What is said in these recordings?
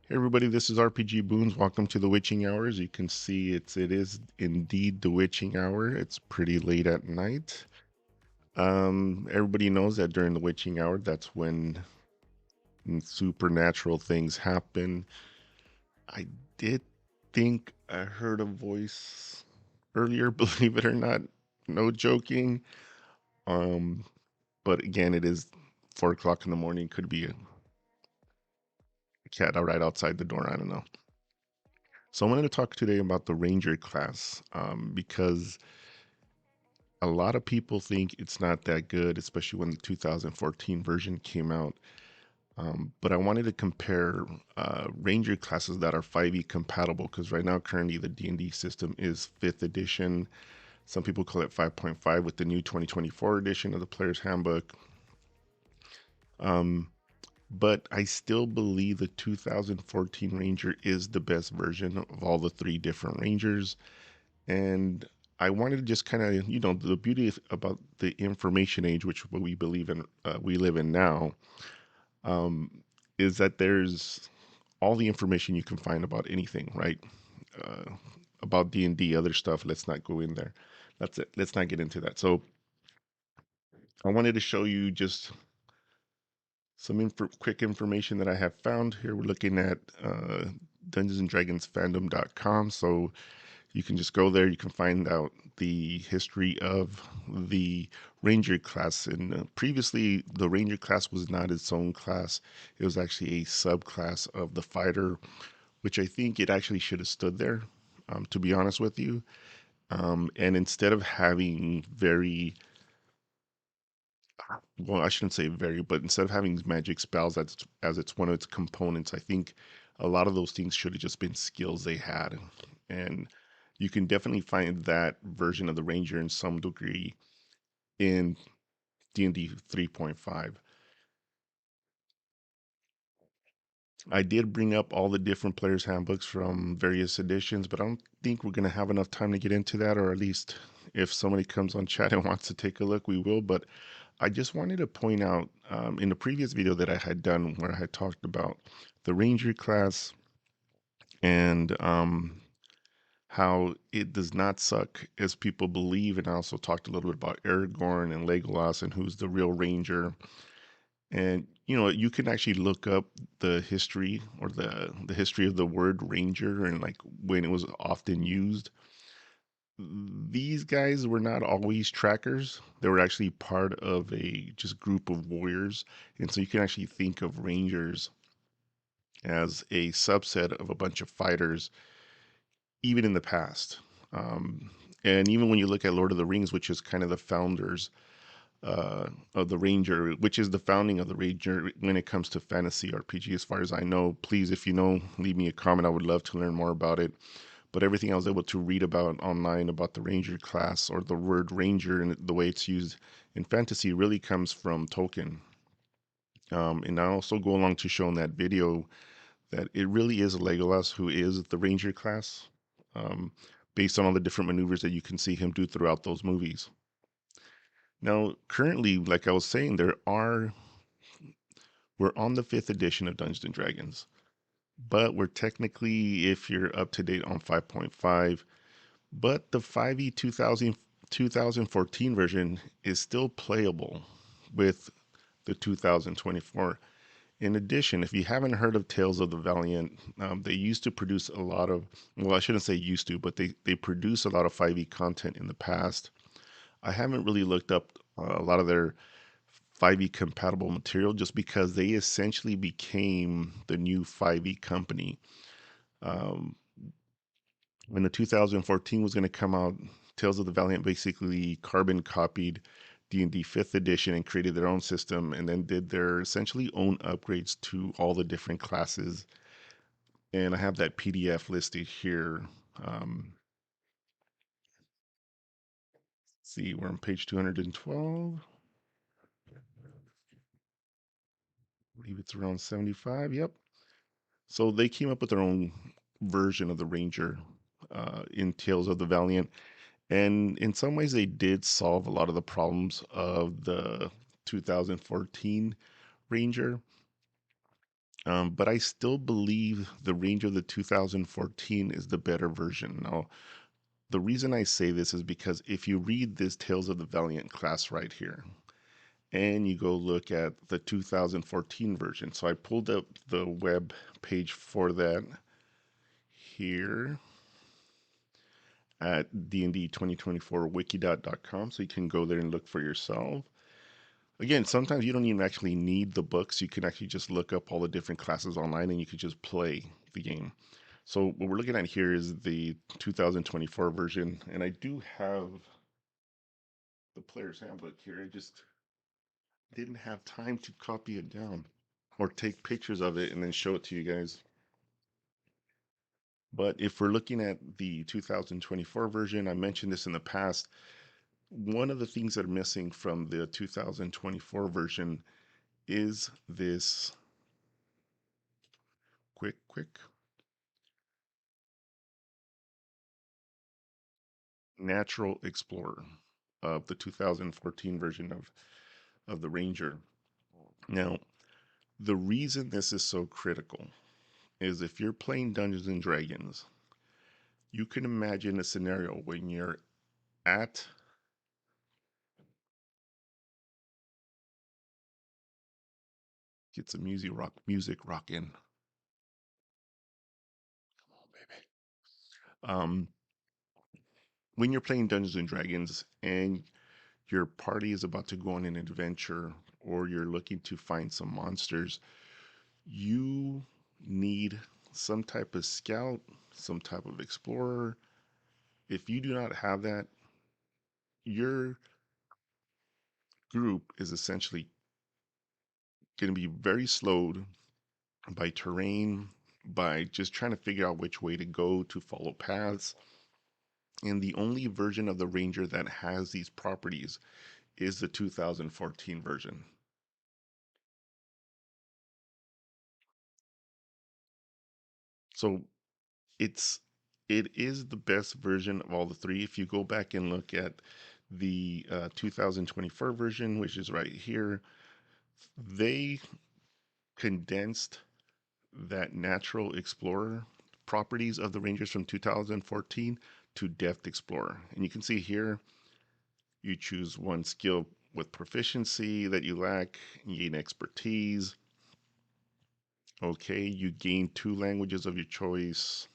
Hey everybody, this is RPG Boons. Welcome to the witching hour. As you can see, it is indeed the witching hour. It's pretty late at night. Everybody knows that during the witching hour, that's when supernatural things happen. I did think I heard a voice earlier, believe it or not. No joking. Um, but again, it is 4 o'clock in the morning. Could be a cat right outside the door. I don't know. So I wanted to talk today about the Ranger class because a lot of people think it's not that good, especially when the 2014 version came out. But I wanted to compare Ranger classes that are 5e compatible because right now, currently, the D&D system is 5th edition. Some people call it 5.5 with the new 2024 edition of the Player's Handbook. Um, but I still believe the 2014 Ranger is the best version of all the three different Rangers. And I wanted to just kind of, the beauty about the information age, which what we believe in, we live in now, um, is that there's all the information you can find about anything, right? Uh, about D&D, other stuff. Let's not go in there. That's it. Let's not get into that. So I wanted to show you just some quick information that I have found here. We're looking at Dungeons and Dragons fandom.com. So you can just go there. You can find out the history of the Ranger class. And previously, the Ranger class was not its own class. It was actually a subclass of the fighter, which I think it actually should have stood there, to be honest with you. And instead of having well, I shouldn't say very, but instead of having magic spells as it's one of its components, I think a lot of those things should have just been skills they had. And you can definitely find that version of the Ranger in some degree in D&D 3.5. I did bring up all the different players' handbooks from various editions, but I don't think we're going to have enough time to get into that, or at least if somebody comes on chat and wants to take a look, we will. But I just wanted to point out in the previous video that I had done where I had talked about the Ranger class and how it does not suck as people believe. And I also talked a little bit about Aragorn and Legolas and who's the real Ranger. And you can actually look up the history or the history of the word Ranger and like when it was often used. These guys were not always trackers. They were actually part of a just group of warriors. And so you can actually think of Rangers as a subset of a bunch of fighters, even in the past. Um, and even when you look at Lord of the Rings, which is kind of the founders of the Ranger, which is the founding of the Ranger when it comes to fantasy RPG, as far as I know. Please, if you know, leave me a comment. I would love to learn more about it. But everything I was able to read about online about the Ranger class or the word Ranger and the way it's used in fantasy really comes from Tolkien. And I also go along to show in that video that it really is Legolas who is the Ranger class, um, based on all the different maneuvers that you can see him do throughout those movies. Now, currently, like I was saying, we're on the 5th edition of Dungeons and Dragons, but we're technically, if you're up to date, on 5.5. But the 5e 2014 version is still playable with the 2024. In addition, if you haven't heard of Tales of the Valiant, they used to produce a lot of, well, I shouldn't say used to, but they produce a lot of 5e content in the past. I haven't really looked up a lot of their 5e compatible material just because they essentially became the new 5e company. Um, when the 2014 was going to come out, Tales of the Valiant basically carbon copied D&D 5th edition and created their own system and then did their essentially own upgrades to all the different classes. And I have that PDF listed here. See, we're on page 212. I believe it's around 75. Yep. So they came up with their own version of the Ranger in Tales of the Valiant. And in some ways, they did solve a lot of the problems of the 2014 Ranger. But I still believe the Ranger of the 2014 is the better version. Now, the reason I say this is because if you read this Tales of the Valiant class right here, and you go look at the 2014 version. So I pulled up the web page for that here at dnd2024wikidot.com, so you can go there and look for yourself. Again, sometimes you don't even actually need the books. You can actually just look up all the different classes online and you can just play the game. So what we're looking at here is the 2024 version, and I do have the player's handbook here. I just didn't have time to copy it down or take pictures of it and then show it to you guys. But if we're looking at the 2024 version, I mentioned this in the past. One of the things that are missing from the 2024 version is this quick natural explorer of the 2014 version of the Ranger. Now, the reason this is so critical is if you're playing Dungeons and Dragons, you can imagine a scenario when you're at get some music rock in. Come on, baby. When you're playing Dungeons and Dragons and your party is about to go on an adventure or you're looking to find some monsters, you need some type of scout, some type of explorer. If you do not have that, your group is essentially going to be very slowed by terrain, by just trying to figure out which way to go to follow paths. And the only version of the Ranger that has these properties is the 2014 version. So it's it is the best version of all the three. If you go back and look at the 2024 version, which is right here, they condensed that natural explorer properties of the Rangers from 2014 to depth explorer. And you can see here, you choose one skill with proficiency that you lack, you gain expertise. Okay, you gain two languages of your choice.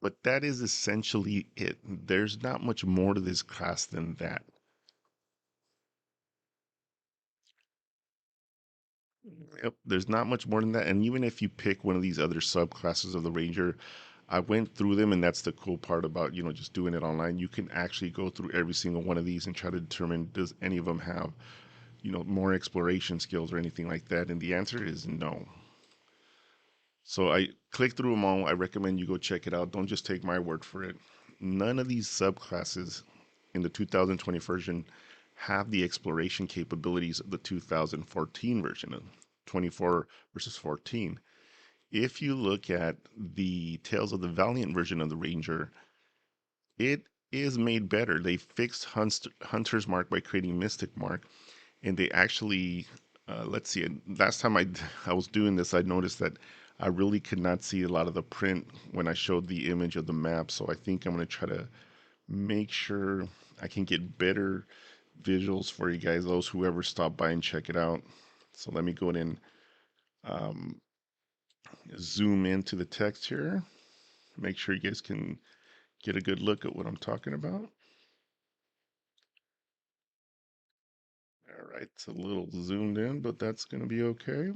But that is essentially it. There's not much more to this class than that. Yep, there's not much more than that. And even if you pick one of these other subclasses of the Ranger, I went through them, and that's the cool part about, just doing it online. You can actually go through every single one of these and try to determine, does any of them have, more exploration skills or anything like that? And the answer is no. So I clicked through them all. I recommend you go check it out. Don't just take my word for it. None of these subclasses in the 2020 version have the exploration capabilities of the 2014 version of 24 versus 14. If you look at the Tales of the Valiant version of the Ranger, it is made better. They fixed Hunter's Mark by creating Mystic Mark, and they actually, let's see, last time I was doing this, I noticed that I really could not see a lot of the print when I showed the image of the map. So I think I'm going to try to make sure I can get better visuals for you guys, those whoever stop by and check it out. So let me go ahead and um, zoom into the text here. Make sure you guys can get a good look at what I'm talking about. All right, it's a little zoomed in, but that's going to be okay.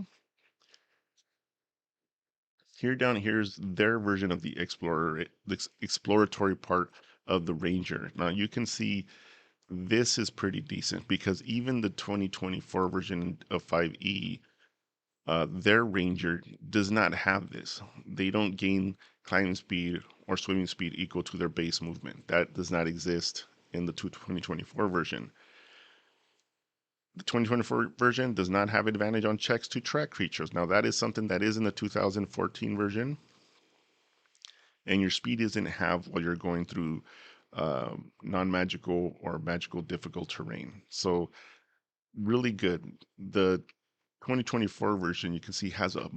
Here down here is their version of the explorer, the exploratory part of the Ranger. Now you can see this is pretty decent because even the 2024 version of 5e, their Ranger does not have this. They don't gain climbing speed or swimming speed equal to their base movement. That does not exist in the 2024 version. The 2024 version does not have advantage on checks to track creatures. Now that is something that is in the 2014 version, and your speed isn't halved while you're going through non-magical or magical difficult terrain. So really good. The 2024 version, you can see has a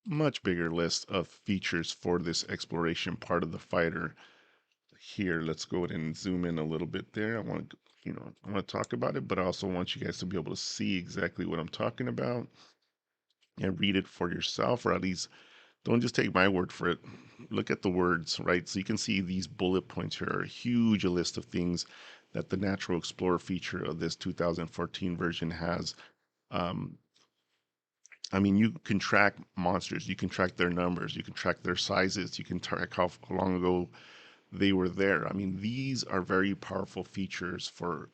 much bigger list of features for this exploration part of the fighter. Here, let's go ahead and zoom in a little bit there. I want to talk about it, but I also want you guys to be able to see exactly what I'm talking about and read it for yourself, or at least don't just take my word for it. Look at the words, right? So you can see these bullet points here are a huge list of things that the Natural Explorer feature of this 2014 version has. Um, I mean, you can track monsters, you can track their numbers, you can track their sizes, you can track how long ago they were there. I mean, these are very powerful features for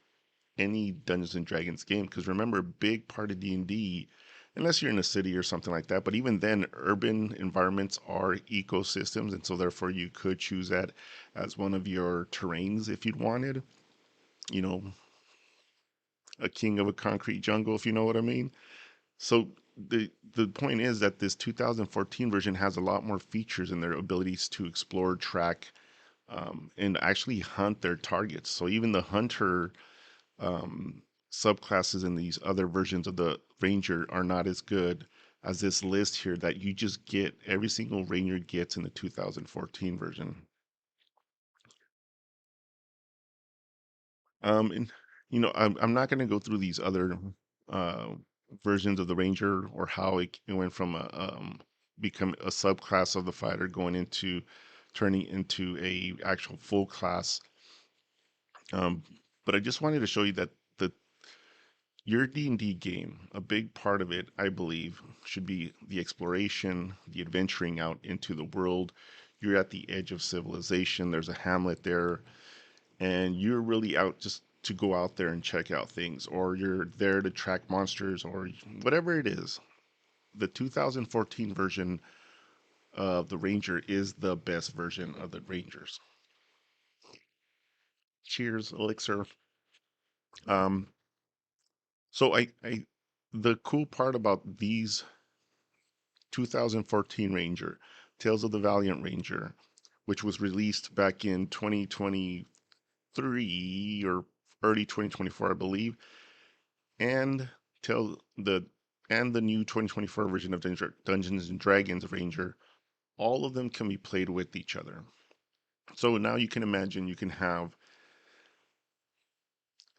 any Dungeons and Dragons game because remember, a big part of D&D, unless you're in a city or something like that, but even then, urban environments are ecosystems, and so therefore you could choose that as one of your terrains if you'd wanted. You know, a king of a concrete jungle, if you know what I mean. So the point is that this 2014 version has a lot more features in their abilities to explore, track, and actually hunt their targets. So even the hunter subclasses in these other versions of the ranger are not as good as this list here that you just get every single ranger gets in the 2014 version. And I'm not going to go through these other uh, versions of the ranger or how it went from a become a subclass of the fighter going into turning into a actual full class. Um, but I just wanted to show you that the your D&D game, a big part of it, I believe, should be the exploration, the adventuring out into the world. You're at the edge of civilization. There's a hamlet there, and you're really out just to go out there and check out things, or you're there to track monsters, or whatever it is. The 2014 version of the Ranger is the best version of the Rangers. Cheers, Elixir. Um, the cool part about these 2014 Ranger, Tales of the Valiant Ranger, which was released back in 2023 or early 2024, I believe, and tell the and the new 2024 version of Dungeons and Dragons Ranger, all of them can be played with each other. So now you can imagine you can have,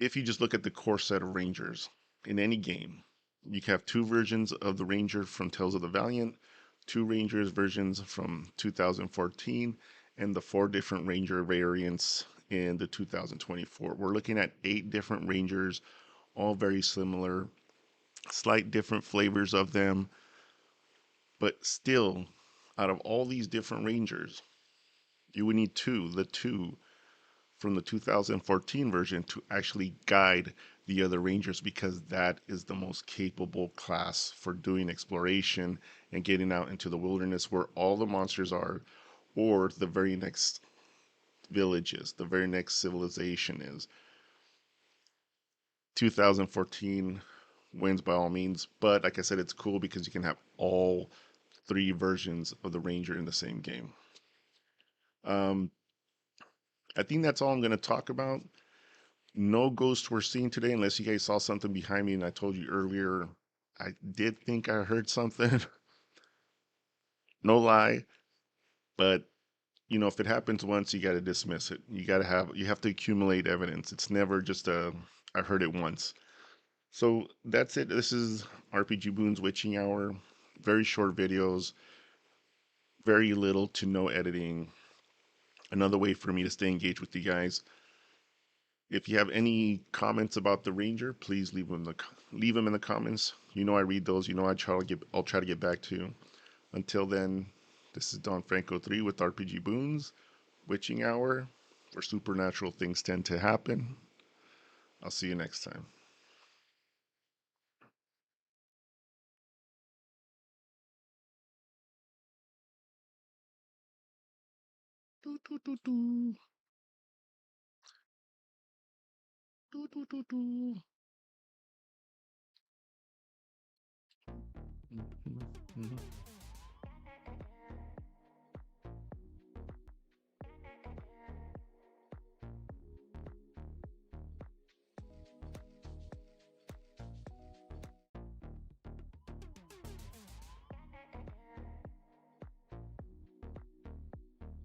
if you just look at the core set of Rangers in any game, you can have two versions of the Ranger from Tales of the Valiant, two Rangers versions from 2014, and the four different Ranger variants in the 2024. We're looking at 8 different Rangers, all very similar, slight different flavors of them, but still, out of all these different Rangers, you would need the two from the 2014 version to actually guide the other Rangers because that is the most capable class for doing exploration and getting out into the wilderness where all the monsters are, or the very next village is, the very next civilization is. 2014 wins by all means, but like I said, it's cool because you can have all 3 versions of the Ranger in the same game. Um, I think that's all I'm going to talk about. No ghosts were seen today, unless you guys saw something behind me. And I told you earlier, I did think I heard something. No lie, but if it happens once, you got to dismiss it. You have to accumulate evidence. It's never just I heard it once. So that's it. This is RPG Boon's Witching Hour. Very short videos, very little to no editing. Another way for me to stay engaged with you guys. If you have any comments about the Ranger, please leave them in the comments. I read those. I'll try to get back to you. Until then, this is Don Franco 3 with RPG Boons, Witching Hour, where supernatural things tend to happen. I'll see you next time. Do, do, do, do. Do, do, do, do. Mhm, mhm.